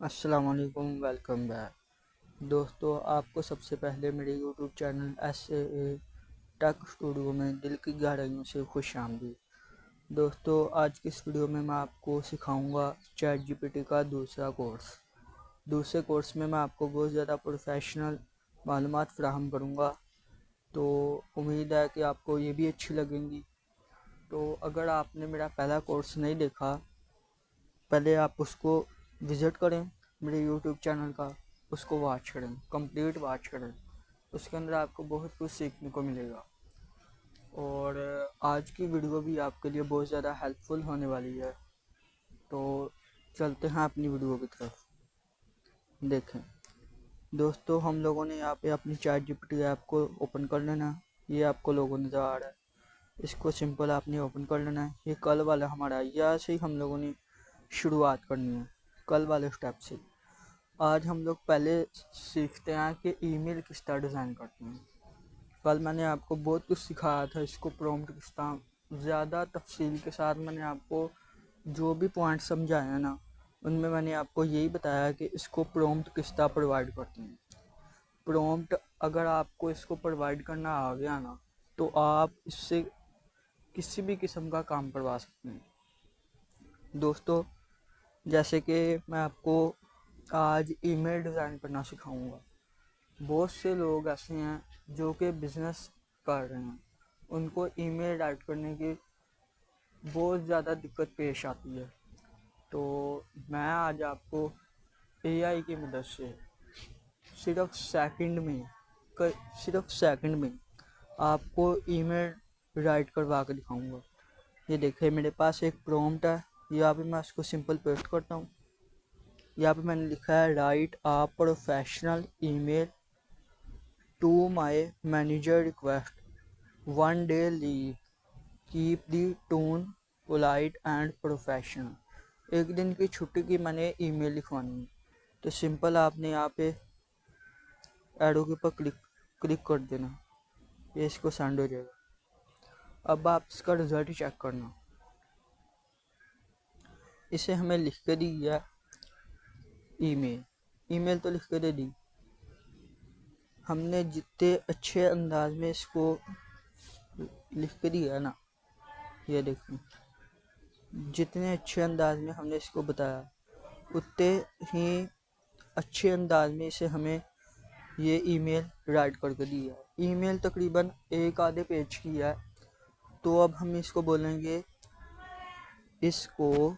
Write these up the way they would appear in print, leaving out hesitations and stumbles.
अस्सलाम वालेकुम, welcome back. दोस्तों, आपको सबसे पहले मेरे यूट्यूब चैनल टेक स्टूडियो में दिल की गहराइयों से खुश आमदीद। दोस्तों, आज की इस वीडियो में मैं आपको सिखाऊंगा चैट जीपीटी का दूसरा कोर्स। दूसरे कोर्स में मैं आपको बहुत ज़्यादा प्रोफेशनल मालूमात फ़राहम करूँगा, तो उम्मीद है कि आपको ये भी अच्छी लगेंगी। तो अगर आपने मेरा पहला कोर्स नहीं देखा, पहले आप उसको विज़िट करें, मेरे यूट्यूब चैनल का उसको वॉच करें, कंप्लीट वॉच करें। उसके अंदर आपको बहुत कुछ सीखने को मिलेगा और आज की वीडियो भी आपके लिए बहुत ज़्यादा हेल्पफुल होने वाली है। तो चलते हैं अपनी वीडियो की तरफ। देखें दोस्तों, हम लोगों ने यहाँ पे अपनी चैट जीपीटी ऐप को ओपन कर लेना। ये आपको लोगों नज़र आ रहा है, इसको सिंपल आपने ओपन कर लेना है। ये कल वाला हमारा, यहाँ से ही हम लोगों ने शुरुआत करनी है, कल वाले स्टेप से। आज हम लोग पहले सीखते हैं कि ईमेल किस तरह डिज़ाइन करते हैं। कल मैंने आपको बहुत कुछ सिखाया था, इसको प्रॉम्प्ट किस तरह ज़्यादा तफसील के साथ मैंने आपको जो भी पॉइंट समझाए हैं ना, उनमें मैंने आपको यही बताया कि इसको प्रॉम्प्ट किस तरह प्रोवाइड करते हैं। प्रॉम्प्ट अगर आपको इसको प्रोवाइड करना आ गया ना, तो आप इससे किसी भी किस्म का काम करवा सकते हैं। दोस्तों, जैसे कि मैं आपको आज ईमेल डिज़ाइन करना सिखाऊंगा। बहुत से लोग ऐसे हैं जो कि बिज़नेस कर रहे हैं, उनको ईमेल राइट करने की बहुत ज़्यादा दिक्कत पेश आती है। तो मैं आज आपको एआई की मदद से सिर्फ सेकंड में सिर्फ सेकंड में आपको ईमेल राइट करवा कर दिखाऊंगा। ये देखिए, मेरे पास एक प्रॉम्प्ट है, यहाँ पे मैं इसको सिंपल पेस्ट करता हूँ। यहाँ पे मैंने लिखा है write a professional email to my manager request one day leave keep the tone polite and professional. एक दिन की छुट्टी की मैंने ईमेल लिखवानी है, तो सिंपल आपने यहाँ पे एरो के ऊपर क्लिक कर देना, ये इसको सेंड हो जाएगा। अब आप इसका रिजल्ट चेक करना। इसे हमें लिख के दी है ईमेल तो लिख के दे दी। हमने जितने अच्छे अंदाज में इसको लिख के दिया है ना, ये देखो, जितने अच्छे अंदाज में हमने इसको बताया, उतने ही अच्छे अंदाज में इसे हमें ये ईमेल राइट करके दी है। ईमेल तकरीबन एक आधे पेज की है। तो अब हम इसको बोलेंगे, इसको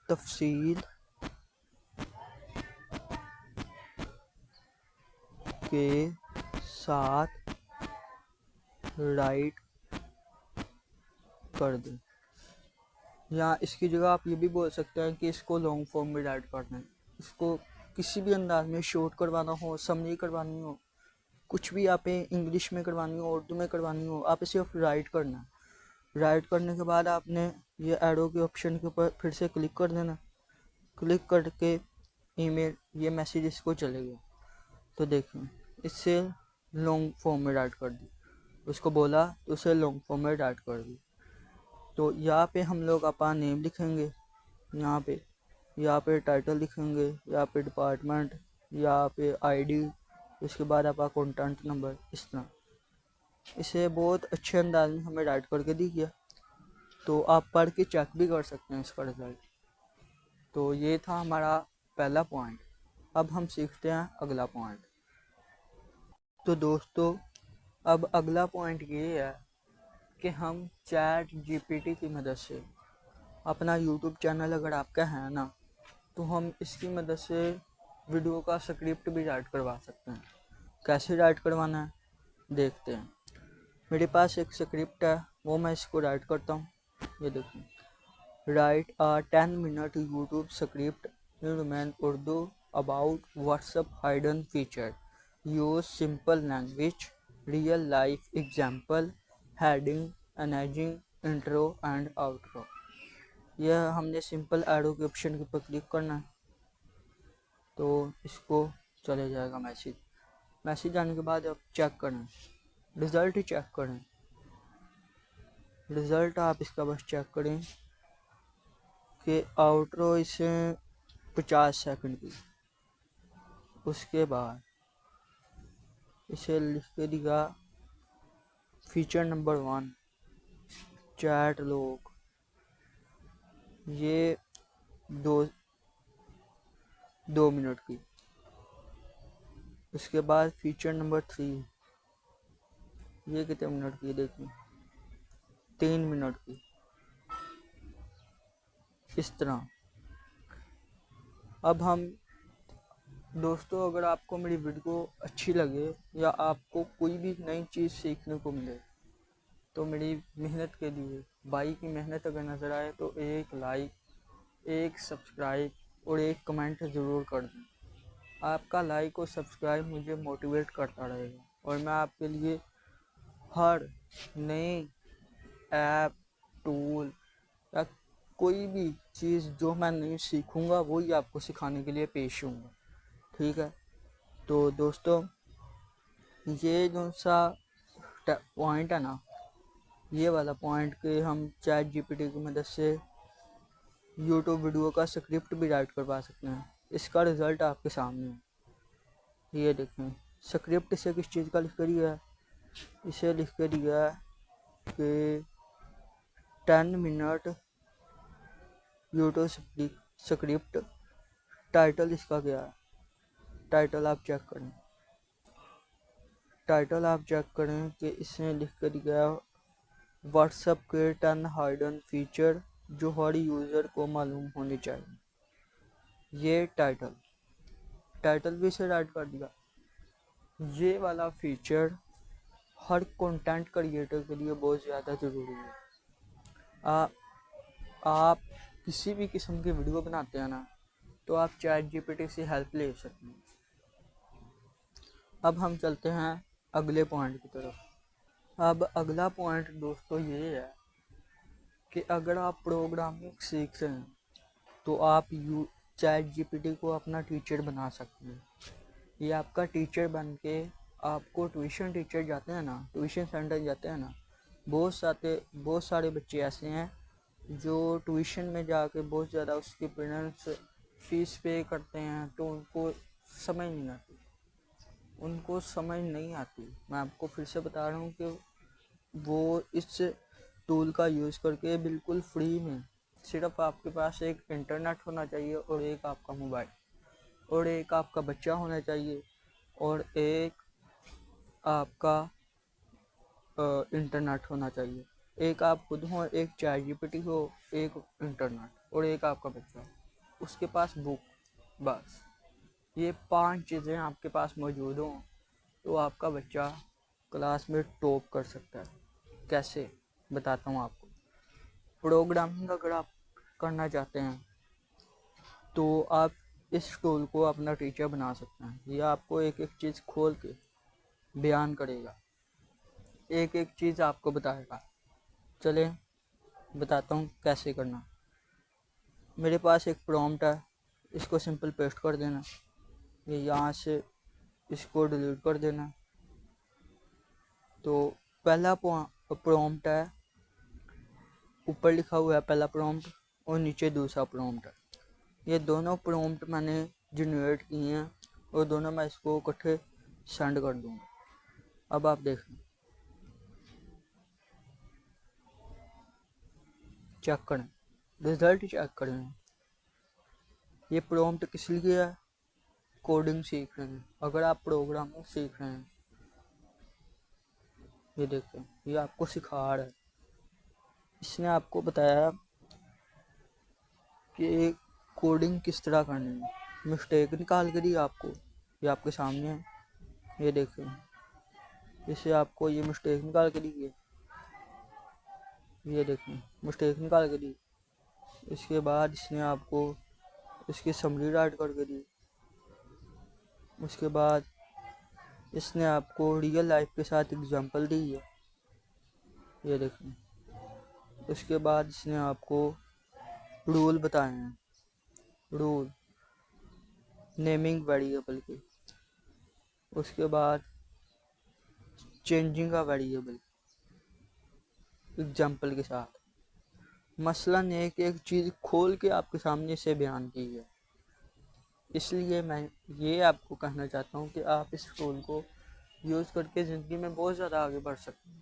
तफसील के साथ राइट कर दें। या इसकी जगह आप ये भी बोल सकते हैं कि इसको लॉन्ग फॉर्म में राइट करना है। इसको किसी भी अंदाज में शॉर्ट करवाना हो, समरी करवानी हो, कुछ भी आप इंग्लिश में करवानी हो, उर्दू में करवानी हो, आप इसे राइट करना है। राइट करने के बाद आपने ये एरो के ऑप्शन के ऊपर फिर से क्लिक कर देना। क्लिक करके ईमेल ये मैसेज इसको चलेगा। तो देखें, इससे लॉन्ग फॉर्म में राइट कर दी, उसको बोला तो उसे लॉन्ग फॉर्म में राइट कर दी। तो यहाँ पे हम लोग अपना नेम लिखेंगे, यहाँ पे टाइटल लिखेंगे, यहाँ पे डिपार्टमेंट, यहाँ पे आईडी, उसके बाद आपका कॉन्टैक्ट नंबर। इस तरह इसे बहुत अच्छे अंदाज में हमें राइट करके दी गया। तो आप पढ़ के चेक भी कर सकते हैं इसका रिजल्ट। तो ये था हमारा पहला पॉइंट। अब हम सीखते हैं अगला पॉइंट। तो दोस्तों, अब अगला पॉइंट ये है कि हम चैट जीपीटी की मदद से अपना यूट्यूब चैनल अगर आपका है ना, तो हम इसकी मदद से वीडियो का स्क्रिप्ट भी राइट करवा सकते हैं। कैसे राइट करवाना है देखते हैं। मेरे पास एक स्क्रिप्ट है, वो मैं इसको राइट करता हूँ। ये देखिए, right a 10-minute YouTube script in Roman Urdu about WhatsApp hidden feature. Use simple language, real life example, heading, enhancing, intro and outro। यह हमने सिंपल एरो के ऑप्शन के ऊपर क्लिक करना है, तो इसको चले जाएगा मैसेज। मैसेज आने के बाद अब चेक करना, रिज़ल्ट चेक करें। रिज़ल्ट आप इसका बस चेक करें कि आउटरो इसे 50 सेकंड की। उसके बाद इसे लिख के दिया फीचर नंबर 1 चैट लॉग, ये 2 मिनट की। उसके बाद फीचर नंबर 3, ये कितने मिनट की देखिए, 3 मिनट की। इस तरह अब हम दोस्तों, अगर आपको मेरी वीडियो अच्छी लगे या आपको कोई भी नई चीज़ सीखने को मिले तो मेरी मेहनत के लिए, भाई की मेहनत अगर नज़र आए तो एक लाइक, एक सब्सक्राइब और एक कमेंट ज़रूर कर दें। आपका लाइक और सब्सक्राइब मुझे मोटिवेट करता रहेगा और मैं आपके लिए हर नए ऐप, टूल या कोई भी चीज़ जो मैं नहीं सीखूंगा वही आपको सिखाने के लिए पेश हूँगा। ठीक है, तो दोस्तों ये जो सा पॉइंट है ना, ये वाला पॉइंट के हम चैट जीपीटी की मदद से यूट्यूब वीडियो का स्क्रिप्ट भी राइट करवा सकते हैं। इसका रिज़ल्ट आपके सामने है, ये देखें। स्क्रिप्ट इसे किस चीज़ का लिख कर दिया है, इसे लिख कर दिया है कि 10 मिनट यूट्यूब स्क्रिप्ट। टाइटल इसका क्या है, टाइटल आप चेक करें, टाइटल आप चेक करें कि इसने लिख कर दिया व्हाट्सएप के 10 हाइडन फीचर जो हर यूज़र को मालूम होने चाहिए। ये टाइटल भी इसे राइट कर दिया। ये वाला फीचर हर कंटेंट क्रिएटर के लिए बहुत ज़्यादा ज़रूरी है। आप किसी भी किस्म की वीडियो बनाते हैं ना, तो आप चैट जीपीटी से हेल्प ले सकते हैं। अब हम चलते हैं अगले पॉइंट की तरफ। अब अगला पॉइंट दोस्तों ये है कि अगर आप प्रोग्रामिंग सीख रहे हैं तो आप चैट जीपीटी को अपना टीचर बना सकते हैं। ये आपका टीचर बन के आपको ट्यूशन टीचर जाते हैं ना, ट्यूशन सेंटर जाते हैं ना, बहुत सारे बच्चे ऐसे हैं जो ट्यूशन में जाके बहुत ज़्यादा उसके पेरेंट्स फीस पे करते हैं तो उनको समझ नहीं आती। मैं आपको फिर से बता रहा हूँ कि वो इस टूल का यूज़ करके बिल्कुल फ्री में, सिर्फ आपके पास एक इंटरनेट होना चाहिए और एक आपका मोबाइल और एक आपका बच्चा होना चाहिए और एक आपका इंटरनेट होना चाहिए। एक आप खुद हो, एक चैट जीपीटी हो, एक इंटरनेट और एक आपका बच्चा, उसके पास बुक, बस ये 5 चीज़ें आपके पास मौजूद हों तो आपका बच्चा क्लास में टॉप कर सकता है। कैसे, बताता हूँ आपको। प्रोग्रामिंग अगर आप करना चाहते हैं तो आप इस टूल को अपना टीचर बना सकते हैं। ये आपको एक एक चीज़ खोल के बयान करेगा, एक एक चीज़ आपको बताएगा। चले बताता हूँ कैसे करना। मेरे पास एक प्रॉम्प्ट है, इसको सिंपल पेस्ट कर देना, ये यहाँ से इसको डिलीट कर देना। तो पहला प्रॉम्प्ट है, ऊपर लिखा हुआ है पहला प्रॉम्प्ट और नीचे दूसरा प्रॉम्प्ट है। ये दोनों प्रॉम्प्ट मैंने जनरेट किए हैं और दोनों मैं इसको इकट्ठे सेंड कर दूँगा। अब आप देखें, चेक करें, रिजल्ट चेक करें। ये प्रॉम्प्ट किस लिए है, कोडिंग सीख रहे हैं। अगर आप प्रोग्रामिंग सीख रहे हैं, ये देखें, ये आपको सिखा रहा है। इसने आपको बताया कि कोडिंग किस तरह करनी है, मिस्टेक निकाल के दी आपको, ये आपके सामने है, ये देखें, इसे आपको ये मिस्टेक निकाल के दी है, ये देखें मिस्टेक निकाल के दी। इसके बाद इसने आपको इसकी समरी राइट करके दी। उसके बाद इसने आपको रियल लाइफ के साथ एग्जांपल दी है, ये देखें। उसके बाद इसने आपको रूल बताए हैं, रूल नेमिंग वेरिएबल के। उसके बाद चेंजिंग का वेरिएबल एग्जांपल के साथ। मसलन एक एक चीज़ खोल के आपके सामने से बयान की है। इसलिए मैं ये आपको कहना चाहता हूँ कि आप इस टूल को यूज़ करके ज़िंदगी में बहुत ज़्यादा आगे बढ़ सकते हैं।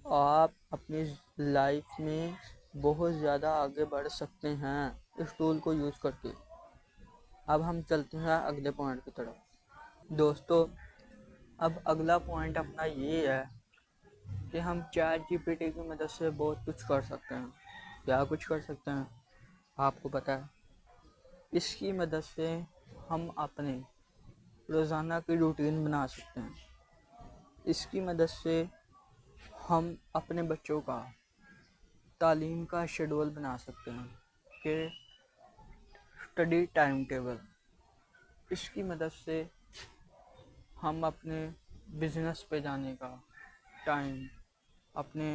आप अपनी लाइफ में बहुत ज़्यादा आगे बढ़ सकते हैं इस टूल को यूज़ करके। अब हम चलते हैं अगले पॉइंट की तरफ। दोस्तों, अब अगला पॉइंट अपना ये है कि हम चैट जीपीटी की मदद से बहुत कुछ कर सकते हैं। क्या कुछ कर सकते हैं आपको पता है? इसकी मदद से हम अपने रोज़ाना की रूटीन बना सकते हैं। इसकी मदद से हम अपने बच्चों का तालीम का शेड्यूल बना सकते हैं कि स्टडी टाइम टेबल। इसकी मदद से हम अपने बिजनेस पे जाने का टाइम, अपने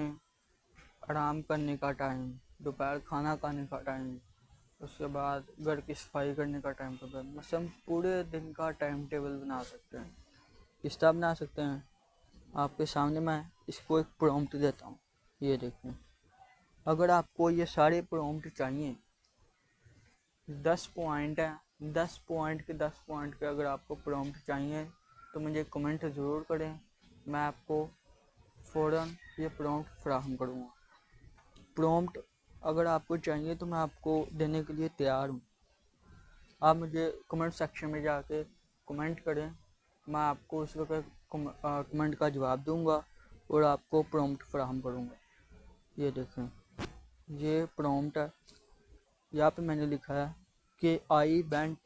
आराम करने का टाइम, दोपहर खाना खाने का टाइम, उसके बाद घर की सफाई करने का टाइम टेबल, मतलब पूरे दिन का टाइम टेबल बना सकते हैं। किस तरह बना सकते हैं? आपके सामने मैं इसको एक प्रॉम्प्ट देता हूँ, ये देखें। अगर आपको ये सारे प्रॉम्प्ट चाहिए, 10 पॉइंट हैं, 10 पॉइंट के अगर आपको प्रॉम्प्ट चाहिए तो मुझे कमेंट ज़रूर करें। मैं आपको फ़ौरन ये प्रॉम्प्ट फराहम करूँगा। प्रॉम्प्ट अगर आपको चाहिए तो मैं आपको देने के लिए तैयार हूँ। आप मुझे कमेंट सेक्शन में जाके कमेंट करें, मैं आपको उस वक्त कमेंट का जवाब दूंगा और आपको प्रॉम्प्ट फराहम करूँगा। ये देखें, ये प्रॉम्प्ट है। यहाँ पे मैंने लिखा है कि I want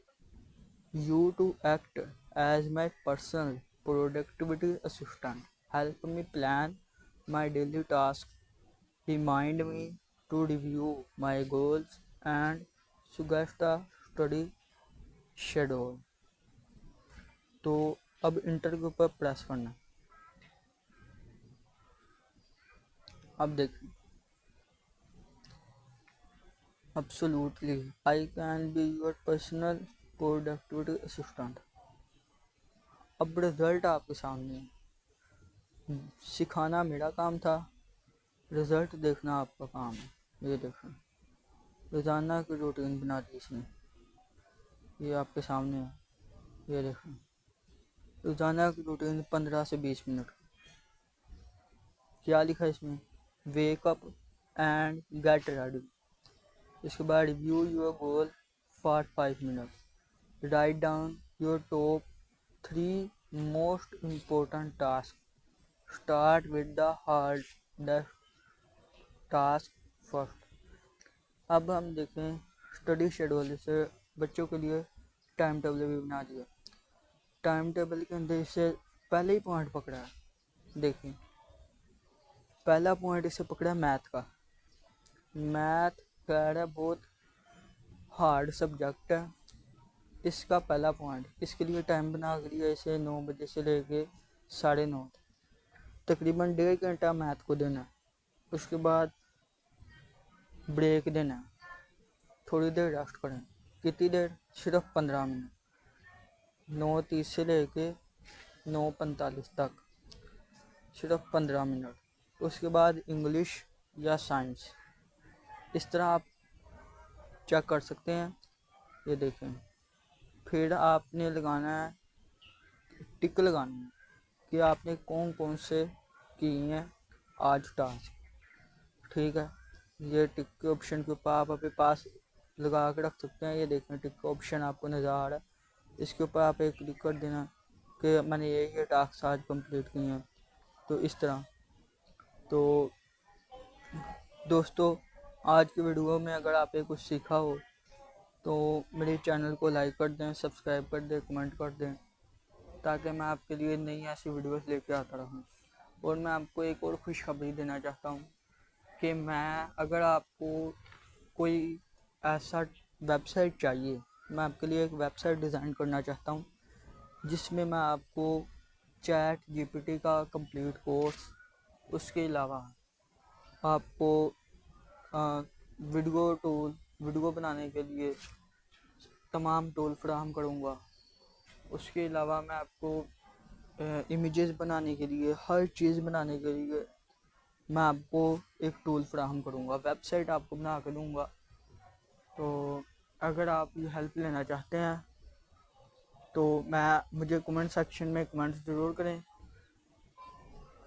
you to act as my personal productivity assistant, help me plan my daily task, remind me to review my goals and suggest the study schedule. तो अब इंटर के ऊपर प्रेस करना। अब देखिए, absolutely I can be your personal productivity assistant. अब result आपके सामने है। सिखाना मेरा काम था, रिजल्ट देखना आपका काम है। ये देखें, रोज़ाना की रूटीन बना दी इसने, ये आपके सामने है। ये देखें, रोज़ाना की रूटीन 15 से 20 मिनट। क्या लिखा है इसमें? Wake up and get ready. इसके बाद review your goal for 5 minute, write down your top 3 most important task, start with the hardest task first. अब हम देखें स्टडी शेड्यूल से बच्चों के लिए टाइम टेबल भी बना दिया। टाइम टेबल के अंदर इसे पहले ही पॉइंट पकड़ा है। देखिए, पहला पॉइंट इसे पकड़ा है मैथ का। मैथ कह रहा है बहुत हार्ड सब्जेक्ट है। इसका पहला पॉइंट, इसके लिए टाइम बना दिया इसे 9 बजे से लेके 9:30, तकरीबन 1.5 घंटा मैथ को देना है। उसके बाद ब्रेक देना है, थोड़ी देर रेस्ट करें। कितनी देर? सिर्फ 15 मिनट, 9:30 से लेके 9:45 तक, सिर्फ 15 मिनट। उसके बाद इंग्लिश या साइंस, इस तरह आप चेक कर सकते हैं। ये देखें, फिर आपने लगाना है, टिक लगाना है कि आपने कौन कौन से किए हैं आज टास्क। ठीक है, ये टिक के ऑप्शन के ऊपर आप अपने पास लगा के रख सकते हैं। ये देखें, टिक का ऑप्शन आपको नज़र आ रहा है, इसके ऊपर आप एक क्लिक कर देना कि मैंने ये टास्क आज कंप्लीट किए हैं। तो इस तरह। तो दोस्तों, आज की वीडियो में अगर आपने कुछ सीखा हो तो मेरे चैनल को लाइक कर दें, सब्सक्राइब कर दें, कमेंट कर दें, ताकि मैं आपके लिए नई ऐसी वीडियोस लेके आता रहूं। और मैं आपको एक और खुशखबरी देना चाहता हूं कि अगर आपको कोई ऐसा वेबसाइट चाहिए, मैं आपके लिए एक वेबसाइट डिज़ाइन करना चाहता हूं जिसमें मैं आपको चैट जीपीटी का कंप्लीट कोर्स, उसके अलावा आपको वीडियो बनाने के लिए तमाम टूल फराहम करूँगा। उसके अलावा मैं आपको इमेजेस बनाने के लिए, हर चीज़ बनाने के लिए मैं आपको एक टूल फ्राहम करूँगा, वेबसाइट आपको बना के दूँगा। तो अगर आप ये हेल्प लेना चाहते हैं तो मुझे कमेंट सेक्शन में कमेंट्स ज़रूर करें।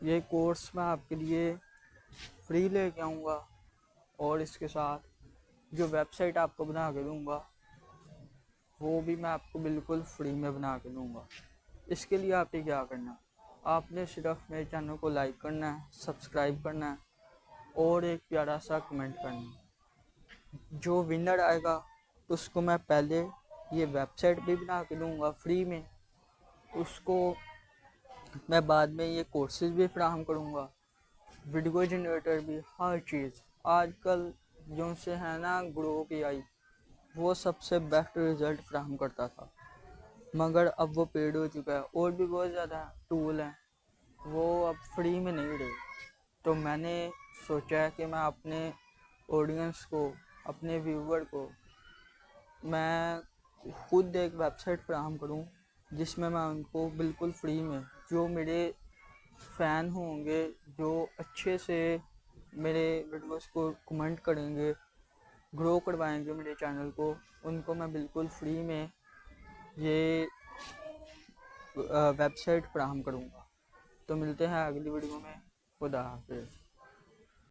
ये कोर्स मैं आपके लिए फ्री लेके आऊँगा और इसके साथ जो वेबसाइट आपको बना के दूँगा वो भी मैं आपको बिल्कुल फ्री में बना के दूँगा। इसके लिए आपने क्या करना, आपने सिर्फ मेरे चैनल को लाइक करना है, सब्सक्राइब करना है और एक प्यारा सा कमेंट करना है। जो विनर आएगा उसको मैं पहले ये वेबसाइट भी बना के दूँगा फ्री में, उसको मैं बाद में ये कोर्सेज भी फ्राहम करूँगा, वीडियो जनरेटर भी, हर चीज़। आजकल जो से है ना ग्रुप AI, वो सबसे बेस्ट रिज़ल्ट फ्राहम करता था, मगर अब वो पेड हो चुका है। और भी बहुत ज़्यादा टूल हैं, वो अब फ्री में नहीं रहे। तो मैंने सोचा है कि मैं अपने ऑडियंस को, अपने व्यूवर को मैं खुद एक वेबसाइट फ्राहम करूं जिसमें मैं उनको बिल्कुल फ्री में, जो मेरे फ़ैन होंगे, जो अच्छे से मेरे वीडियोस को कमेंट करेंगे, ग्रो करवाएंगे मेरे चैनल को, उनको मैं बिल्कुल फ्री में ये वेबसाइट फ्राहम करूँगा। तो मिलते हैं अगली वीडियो में। खुदा हाफिज़।